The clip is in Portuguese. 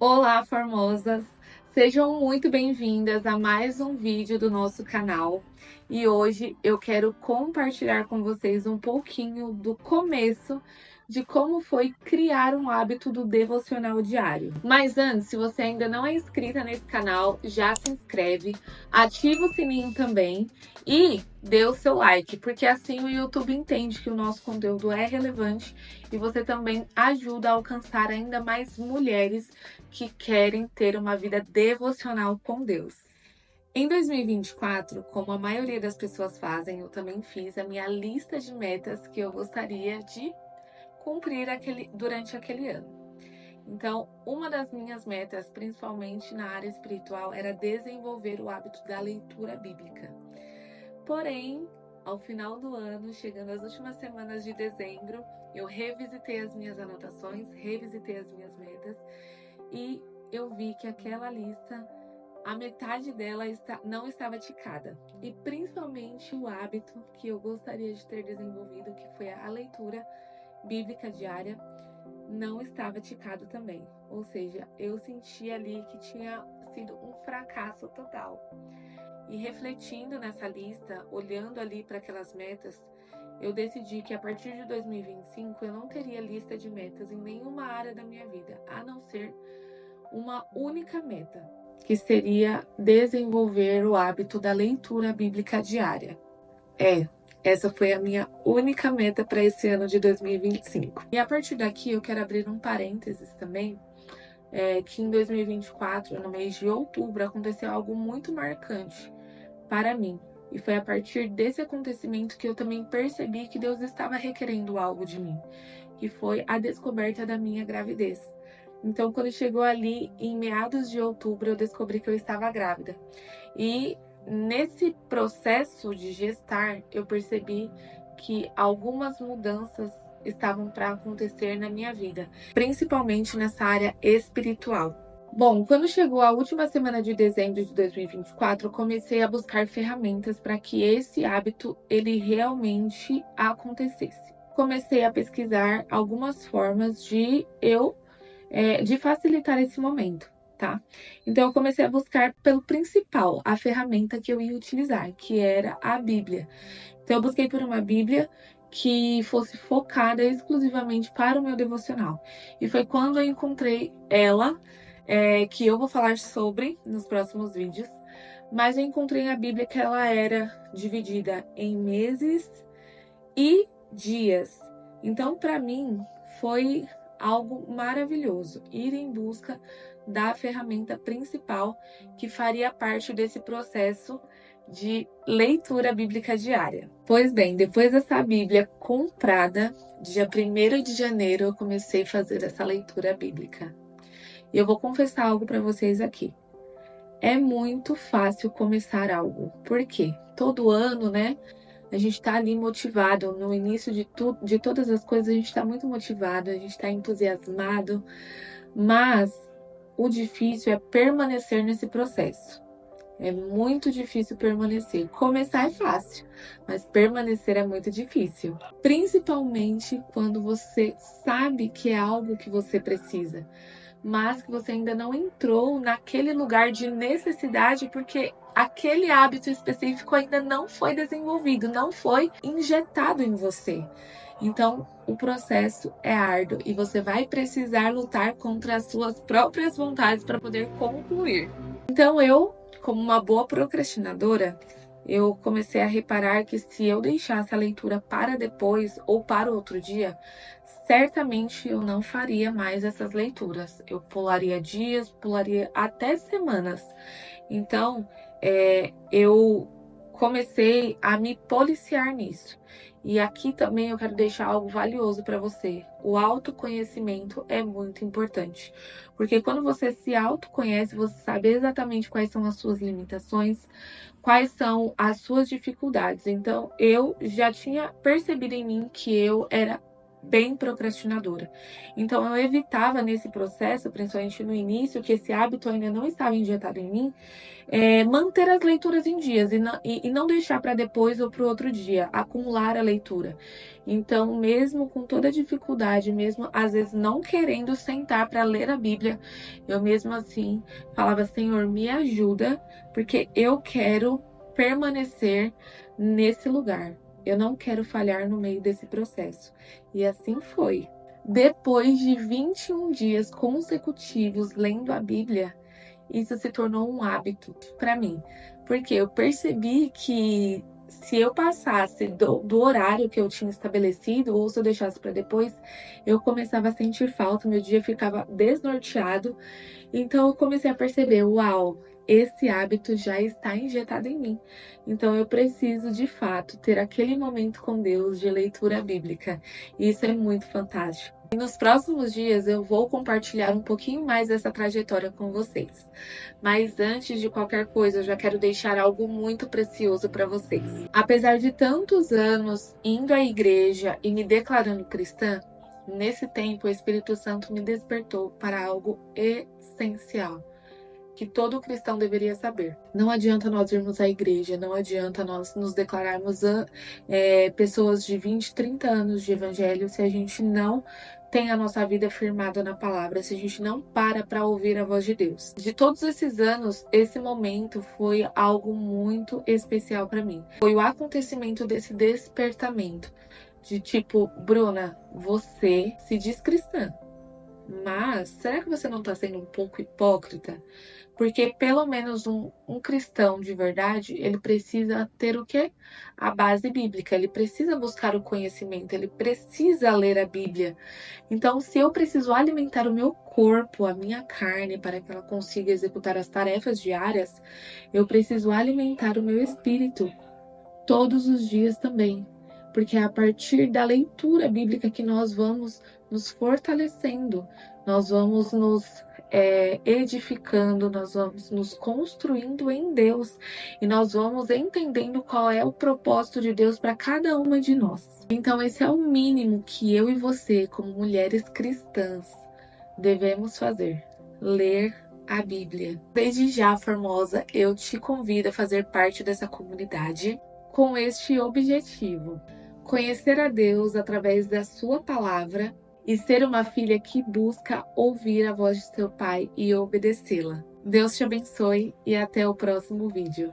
Olá, formosas! Sejam muito bem-vindas a mais um vídeo do nosso canal. E hoje eu quero compartilhar com vocês um pouquinho do começo de como foi criar um hábito do devocional diário. Mas antes, se você ainda não é inscrita nesse canal, já se inscreve, ativa o sininho também e dê o seu like, porque assim o YouTube entende que o nosso conteúdo é relevante e você também ajuda a alcançar ainda mais mulheres que querem ter uma vida devocional com Deus. Em 2024, como a maioria das pessoas fazem, eu também fiz a minha lista de metas que eu gostaria de cumprir durante aquele ano. Então, uma das minhas metas, principalmente na área espiritual, era desenvolver o hábito da leitura bíblica. Porém, ao final do ano, chegando às últimas semanas de dezembro, eu revisitei as minhas anotações, revisitei as minhas metas e eu vi que aquela lista, a metade dela não estava ticada. E principalmente o hábito que eu gostaria de ter desenvolvido, que foi a leitura bíblica diária, não estava ticado também. Ou seja, eu senti ali que tinha sido um fracasso total. E refletindo nessa lista, olhando ali para aquelas metas, eu decidi que a partir de 2025 eu não teria lista de metas em nenhuma área da minha vida, a não ser uma única meta, que seria desenvolver o hábito da leitura bíblica diária. Essa foi a minha única meta para esse ano de 2025. E a partir daqui eu quero abrir um parênteses também, que em 2024, no mês de outubro, aconteceu algo muito marcante para mim. E foi a partir desse acontecimento que eu também percebi que Deus estava requerendo algo de mim, que foi a descoberta da minha gravidez. Então, quando chegou ali em meados de outubro, eu descobri que eu estava grávida. E nesse processo de gestar, eu percebi que algumas mudanças estavam para acontecer na minha vida, principalmente nessa área espiritual. Bom, quando chegou a última semana de dezembro de 2024, eu comecei a buscar ferramentas para que esse hábito ele realmente acontecesse. Comecei a pesquisar algumas formas de facilitar esse momento, tá? Então eu comecei a buscar pelo principal, a ferramenta que eu ia utilizar, que era a Bíblia. Então eu busquei por uma Bíblia que fosse focada exclusivamente para o meu devocional. E foi quando eu encontrei ela, que eu vou falar sobre nos próximos vídeos, mas eu encontrei a Bíblia que ela era dividida em meses e dias. Então, para mim, foi algo maravilhoso ir em busca da ferramenta principal que faria parte desse processo de leitura bíblica diária. Pois bem, depois dessa Bíblia comprada, dia 1º de janeiro, eu comecei a fazer essa leitura bíblica. E eu vou confessar algo para vocês aqui. É muito fácil começar algo. Por quê? Todo ano, né? A gente está ali motivado. No início de todas as coisas, a gente está muito motivado, a gente está entusiasmado. Mas o difícil é permanecer nesse processo. É muito difícil permanecer. Começar é fácil, mas permanecer é muito difícil. Principalmente quando você sabe que é algo que você precisa, mas que você ainda não entrou naquele lugar de necessidade porque aquele hábito específico ainda não foi desenvolvido, não foi injetado em você. Então, o processo é árduo e você vai precisar lutar contra as suas próprias vontades para poder concluir. Então, eu, como uma boa procrastinadora, eu comecei a reparar que se eu deixasse a leitura para depois ou para outro dia, certamente eu não faria mais essas leituras. Eu pularia dias, pularia até semanas. Então, eu comecei a me policiar nisso. E aqui também eu quero deixar algo valioso para você. O autoconhecimento é muito importante. Porque quando você se autoconhece, você sabe exatamente quais são as suas limitações, quais são as suas dificuldades. Então, eu já tinha percebido em mim que eu era bem procrastinadora. Então eu evitava nesse processo, principalmente no início, que esse hábito ainda não estava injetado em mim, manter as leituras em dias e não deixar para depois ou para o outro dia, acumular a leitura. Então, mesmo com toda a dificuldade, mesmo às vezes não querendo sentar para ler a Bíblia, eu mesmo assim falava: Senhor, me ajuda, porque eu quero permanecer nesse lugar. Eu não quero falhar no meio desse processo. E assim foi. Depois de 21 dias consecutivos lendo a Bíblia, isso se tornou um hábito para mim. Porque eu percebi que se eu passasse do horário que eu tinha estabelecido, ou se eu deixasse para depois, eu começava a sentir falta, meu dia ficava desnorteado. Então eu comecei a perceber, uau, esse hábito já está injetado em mim. Então eu preciso, de fato, ter aquele momento com Deus de leitura bíblica. E isso é muito fantástico. E nos próximos dias eu vou compartilhar um pouquinho mais dessa trajetória com vocês. Mas antes de qualquer coisa, eu já quero deixar algo muito precioso para vocês. Apesar de tantos anos indo à igreja e me declarando cristã, nesse tempo o Espírito Santo me despertou para algo essencial, que todo cristão deveria saber. Não adianta nós irmos à igreja, não adianta nós nos declararmos pessoas de 20, 30 anos de evangelho se a gente não tem a nossa vida firmada na palavra, se a gente não para ouvir a voz de Deus. De todos esses anos, esse momento foi algo muito especial para mim. Foi o acontecimento desse despertamento, de tipo, Bruna, você se diz cristã, mas será que você não está sendo um pouco hipócrita? Porque pelo menos um cristão de verdade, ele precisa ter o quê? A base bíblica, ele precisa buscar o conhecimento, ele precisa ler a Bíblia. Então, se eu preciso alimentar o meu corpo, a minha carne, para que ela consiga executar as tarefas diárias, eu preciso alimentar o meu espírito todos os dias também. Porque é a partir da leitura bíblica que nós vamos nos fortalecendo, nós vamos nos edificando, nós vamos nos construindo em Deus e nós vamos entendendo qual é o propósito de Deus para cada uma de nós. Então esse é o mínimo que eu e você, como mulheres cristãs, devemos fazer: ler a Bíblia. Desde já, Formosa, eu te convido a fazer parte dessa comunidade com este objetivo: conhecer a Deus através da sua palavra e ser uma filha que busca ouvir a voz de seu pai e obedecê-la. Deus te abençoe e até o próximo vídeo.